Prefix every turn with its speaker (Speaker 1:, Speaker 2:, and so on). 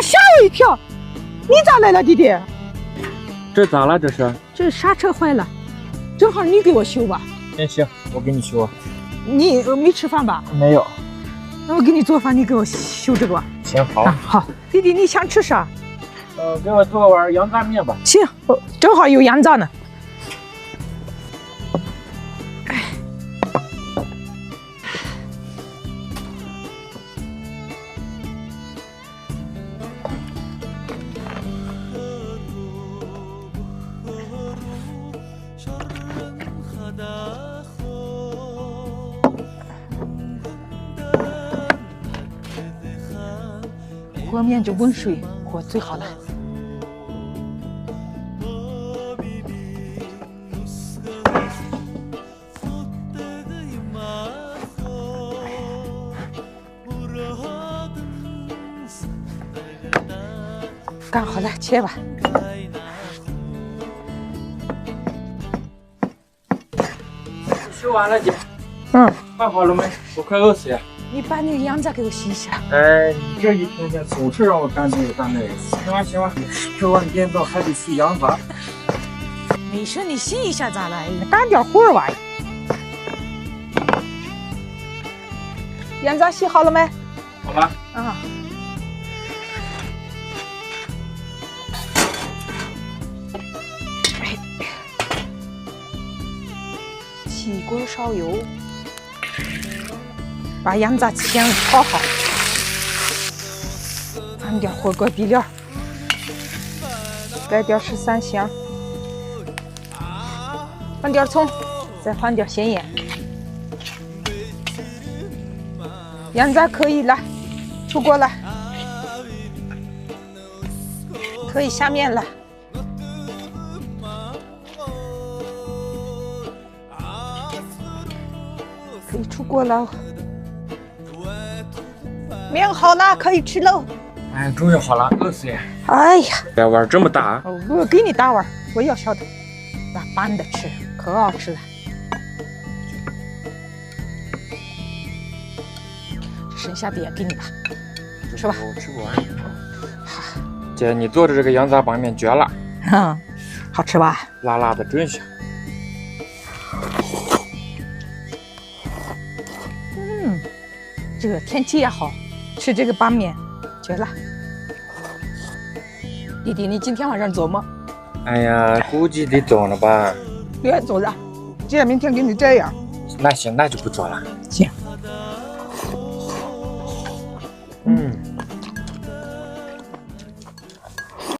Speaker 1: 吓我一跳！你咋来了，弟弟？
Speaker 2: 这咋了？这是？
Speaker 1: 这刹车坏了，正好你给我修吧。
Speaker 2: 行，我给你修。
Speaker 1: 你没吃饭吧？
Speaker 2: 没有。
Speaker 1: 那我给你做饭，你给我修这个吧。
Speaker 2: 行，好。
Speaker 1: 好，弟弟，你想吃啥？
Speaker 2: 给我做碗羊杂面吧。
Speaker 1: 行，正好有羊杂呢。和面就温水和最好了。干好了，切吧。
Speaker 2: 修完了，姐。
Speaker 1: 饭
Speaker 2: 好了没？我快饿死呀！
Speaker 1: 你把那个羊杂给我洗一下。
Speaker 2: 哎，你这一天天总是让我干这个干那个。行了，这碗面到还得洗羊杂。
Speaker 1: 没事，你洗一下咋了？干点活儿吧。羊杂洗好了没？
Speaker 2: 好了。
Speaker 1: 啊。起锅烧油，把羊杂先炒好，放点火锅底料，来点13香，放点葱，再放点咸盐。羊杂可以了，出锅了，可以下面了。可以出锅了，面好了，可以吃喽。
Speaker 2: 哎，终于好了，饿死呀！
Speaker 1: 哎呀，
Speaker 2: 这碗这么大，
Speaker 1: 我给你大碗，我要小的，把拌的吃，可好吃了。剩下的也给你吧，吃吧。
Speaker 2: 我吃不完。姐，你做的这个羊杂拌面绝了，
Speaker 1: 好吃吧？
Speaker 2: 辣辣的，真香。
Speaker 1: 这个天气也好，吃这个拌面绝了。弟弟，你今天晚上做吗？
Speaker 2: 哎呀，估计得做了吧。
Speaker 1: 别做了，姐明天给你这样。
Speaker 2: 那行，那就不做了。
Speaker 1: 行。